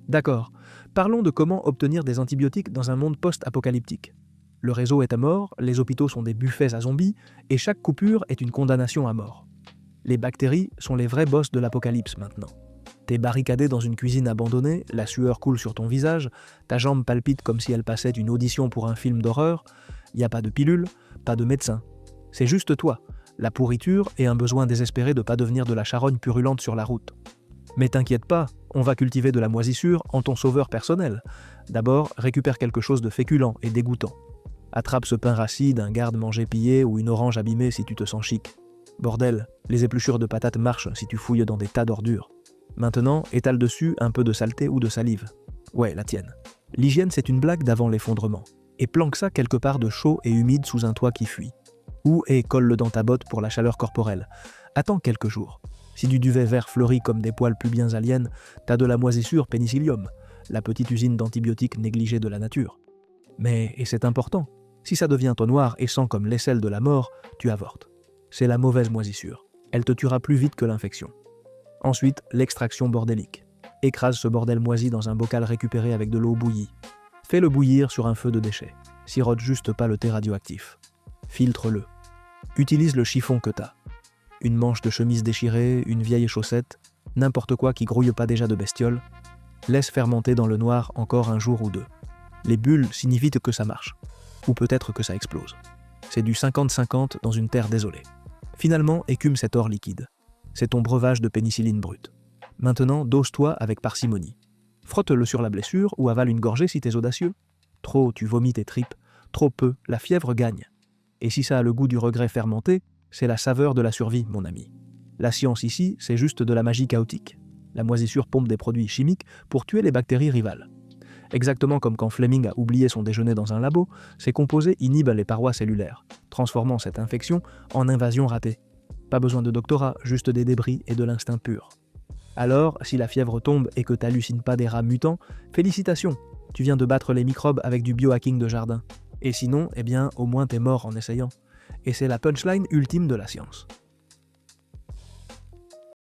D'accord. Parlons de comment obtenir des antibiotiques dans un monde post-apocalyptique. Le réseau est à mort, les hôpitaux sont des buffets à zombies, et chaque coupure est une condamnation à mort. Les bactéries sont les vrais boss de l'apocalypse maintenant. T'es barricadé dans une cuisine abandonnée, la sueur coule sur ton visage, ta jambe palpite comme si elle passait une audition pour un film d'horreur, y a pas de pilule, pas de médecin. C'est juste toi, la pourriture et un besoin désespéré de pas devenir de la charogne purulente sur la route. Mais t'inquiète pas, on va cultiver de la moisissure en ton sauveur personnel. D'abord, récupère quelque chose de féculent et dégoûtant. Attrape ce pain rassis d'un garde-manger pillé ou une orange abîmée si tu te sens chic. Bordel, les épluchures de patates marchent si tu fouilles dans des tas d'ordures. Maintenant, étale dessus un peu de saleté ou de salive. Ouais, la tienne. L'hygiène, c'est une blague d'avant l'effondrement. Et planque ça quelque part de chaud et humide sous un toit qui fuit. Ou colle-le dans ta botte pour la chaleur corporelle. Attends quelques jours. Si du duvet vert fleurit comme des poils pubiens aliens, t'as de la moisissure pénicillium, la petite usine d'antibiotiques négligée de la nature. Mais, et c'est important, si ça devient ton noir et sent comme l'aisselle de la mort, tu avortes. C'est la mauvaise moisissure. Elle te tuera plus vite que l'infection. Ensuite, l'extraction bordélique. Écrase ce bordel moisi dans un bocal récupéré avec de l'eau bouillie. Fais-le bouillir sur un feu de déchets. Sirote juste pas le thé radioactif. Filtre-le. Utilise le chiffon que t'as. Une manche de chemise déchirée, une vieille chaussette, n'importe quoi qui grouille pas déjà de bestiole. Laisse fermenter dans le noir encore un jour ou deux. Les bulles signifient que ça marche. Ou peut-être que ça explose. C'est du 50-50 dans une terre désolée. Finalement, écume cet or liquide. C'est ton breuvage de pénicilline brute. Maintenant, dose-toi avec parcimonie. Frotte-le sur la blessure ou avale une gorgée si t'es audacieux. Trop, tu vomis tes tripes. Trop peu, la fièvre gagne. Et si ça a le goût du regret fermenté, c'est la saveur de la survie, mon ami. La science ici, c'est juste de la magie chaotique. La moisissure pompe des produits chimiques pour tuer les bactéries rivales. Exactement comme quand Fleming a oublié son déjeuner dans un labo, ces composés inhibent les parois cellulaires, transformant cette infection en invasion ratée. Pas besoin de doctorat, juste des débris et de l'instinct pur. Alors, si la fièvre tombe et que t'hallucines pas des rats mutants, félicitations, tu viens de battre les microbes avec du biohacking de jardin. Et sinon, au moins t'es mort en essayant. Et c'est la punchline ultime de la science.